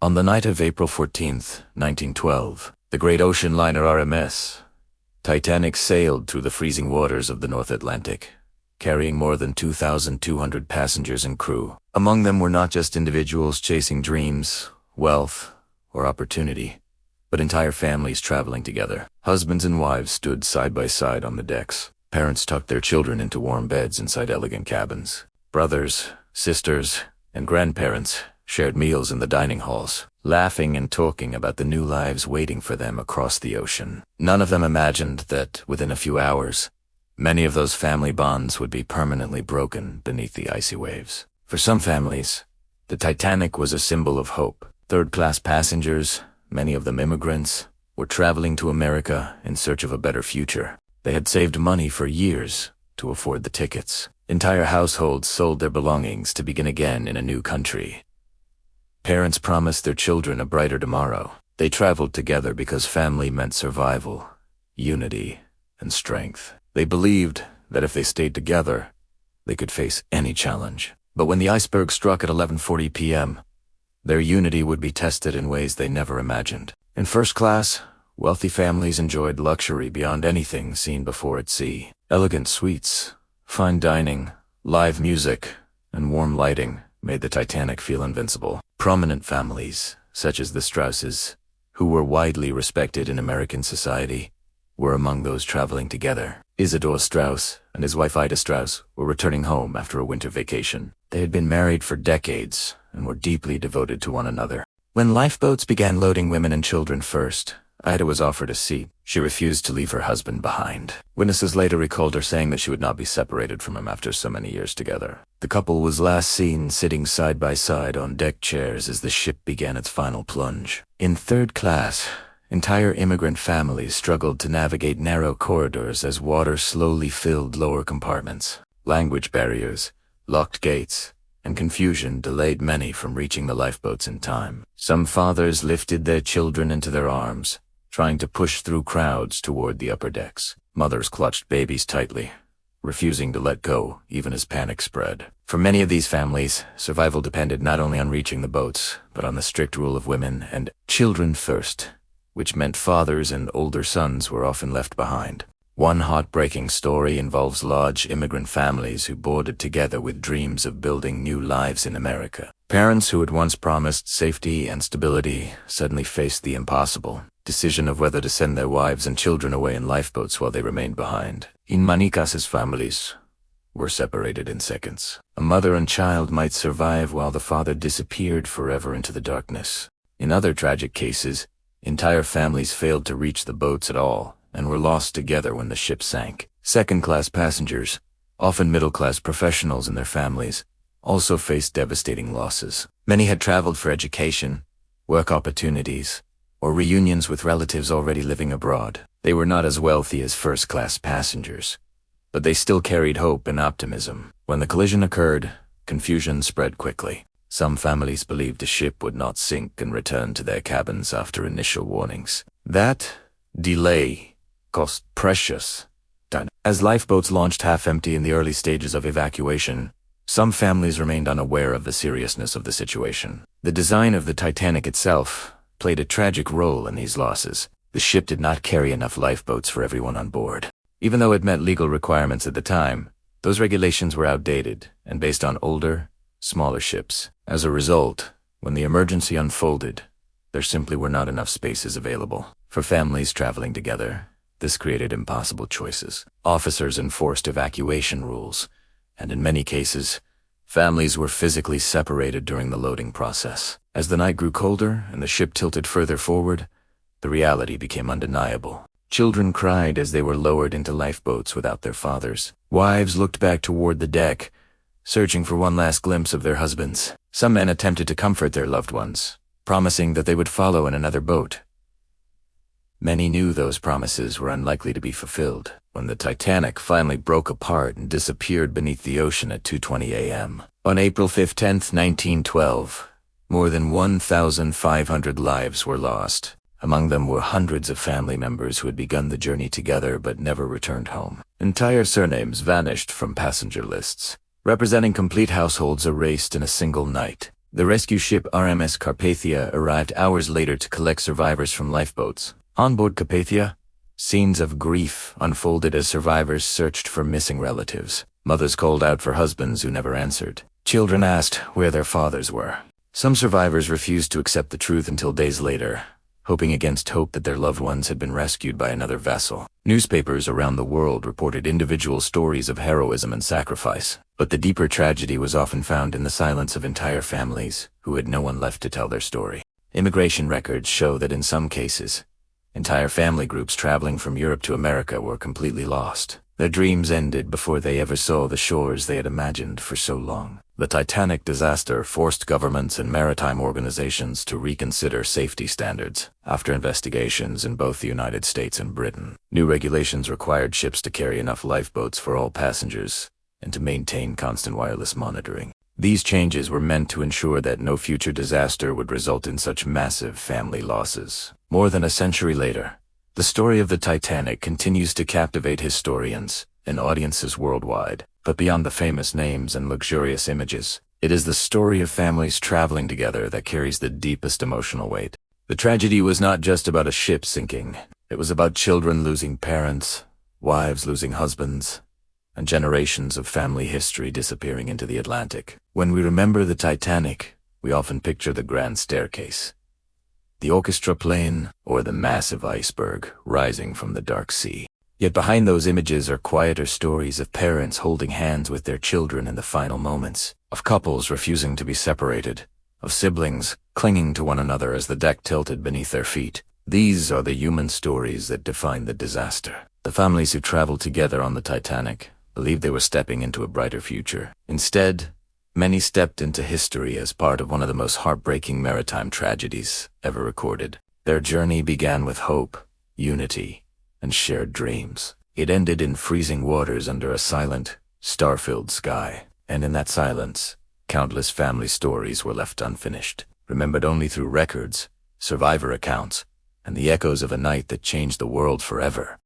On the night of April 14th, 1912, the great ocean liner RMS Titanic sailed through the freezing waters of the North Atlantic, carrying more than 2,200 passengers and crew. Among them were not just individuals chasing dreams, wealth, or opportunity, but entire families traveling together. Husbands and wives stood side by side on the decks. Parents tucked their children into warm beds inside elegant cabins. Brothers, sisters, and grandparents shared meals in the dining halls, laughing and talking about the new lives waiting for them across the ocean. None of them imagined that, within a few hours, many of those family bonds would be permanently broken beneath the icy waves. For some families, the Titanic was a symbol of hope. Third-class passengers, many of them immigrants, were traveling to America in search of a better future. They had saved money for years to afford the tickets. Entire households sold their belongings to begin again in a new country. Parents promised their children a brighter tomorrow. They traveled together because family meant survival, unity, and strength. They believed that if they stayed together, they could face any challenge. But when the iceberg struck at 11:40 p.m., their unity would be tested in ways they never imagined. In first class, wealthy families enjoyed luxury beyond anything seen before at sea. Elegant suites, fine dining, live music, and warm lighting made the Titanic feel invincible. Prominent families, such as the Strausses, who were widely respected in American society, were among those traveling together. Isidor Strauss and his wife Ida Strauss were returning home after a winter vacation. They had been married for decades and were deeply devoted to one another. When lifeboats began loading women and children first, Ida was offered a seat. She refused to leave her husband behind. Witnesses later recalled her saying that she would not be separated from him after so many years together. The couple was last seen sitting side by side on deck chairs as the ship began its final plunge. In third class, entire immigrant families struggled to navigate narrow corridors as water slowly filled lower compartments. Language barriers, locked gates, and confusion delayed many from reaching the lifeboats in time. Some fathers lifted their children into their arms, trying to push through crowds toward the upper decks. Mothers clutched babies tightly, refusing to let go even as panic spread. For many of these families, survival depended not only on reaching the boats, but on the strict rule of women and children first, which meant fathers and older sons were often left behind. One heartbreaking story involves large immigrant families who boarded together with dreams of building new lives in America. Parents who had once promised safety and stability suddenly faced the impossible decision of whether to send their wives and children away in lifeboats while they remained behind. In many cases, families were separated in seconds. A mother and child might survive while the father disappeared forever into the darkness. In other tragic cases, entire families failed to reach the boats at all and were lost together when the ship sank. Second-class passengers, often middle-class professionals and their families, also faced devastating losses. Many had traveled for education, work opportunities, or reunions with relatives already living abroad. They were not as wealthy as first-class passengers, but they still carried hope and optimism. When the collision occurred, confusion spread quickly. Some families believed the ship would not sink and return to their cabins after initial warnings. That delay cost precious time. As lifeboats launched half-empty in the early stages of evacuation, some families remained unaware of the seriousness of the situation. The design of the Titanic itself played a tragic role in these losses. The ship did not carry enough lifeboats for everyone on board. Even though it met legal requirements at the time, those regulations were outdated and based on older, smaller ships. As a result, when the emergency unfolded, there simply were not enough spaces available. For families traveling together, this created impossible choices. Officers enforced evacuation rules, and in many cases, families were physically separated during the loading process. As the night grew colder and the ship tilted further forward, the reality became undeniable. Children cried as they were lowered into lifeboats without their fathers. Wives looked back toward the deck, searching for one last glimpse of their husbands. Some men attempted to comfort their loved ones, promising that they would follow in another boat. Many knew those promises were unlikely to be fulfilled. When the Titanic finally broke apart and disappeared beneath the ocean at 2:20 a.m. on April 15th, 1912, more than 1,500 lives were lost. Among them were hundreds of family members who had begun the journey together but never returned home. Entire surnames vanished from passenger lists, representing complete households erased in a single night. The rescue ship RMS Carpathia arrived hours later to collect survivors from lifeboats. On board Carpathia, scenes of grief unfolded as survivors searched for missing relatives. Mothers called out for husbands who never answered. Children asked where their fathers were. Some survivors refused to accept the truth until days later, hoping against hope that their loved ones had been rescued by another vessel. Newspapers around the world reported individual stories of heroism and sacrifice, but the deeper tragedy was often found in the silence of entire families who had no one left to tell their story. Immigration records show that in some cases, entire family groups traveling from Europe to America were completely lost. Their dreams ended before they ever saw the shores they had imagined for so long. The Titanic disaster forced governments and maritime organizations to reconsider safety standards. After investigations in both the United States and Britain, new regulations required ships to carry enough lifeboats for all passengers and to maintain constant wireless monitoring. These changes were meant to ensure that no future disaster would result in such massive family losses. More than a century later, the story of the Titanic continues to captivate historians and audiences worldwide. But beyond the famous names and luxurious images, it is the story of families traveling together that carries the deepest emotional weight. The tragedy was not just about a ship sinking. It was about children losing parents, wives losing husbands, and generations of family history disappearing into the Atlantic. When we remember the Titanic, we often picture the grand staircase, the orchestra playing, or the massive iceberg rising from the dark sea. Yet behind those images are quieter stories of parents holding hands with their children in the final moments, of couples refusing to be separated, of siblings clinging to one another as the deck tilted beneath their feet. These are the human stories that define the disaster. The families who traveled together on the Titanic believed they were stepping into a brighter future. Instead, many stepped into history as part of one of the most heartbreaking maritime tragedies ever recorded. Their journey began with hope, unity, and shared dreams. It ended in freezing waters under a silent, star-filled sky. And in that silence, countless family stories were left unfinished, remembered only through records, survivor accounts, and the echoes of a night that changed the world forever.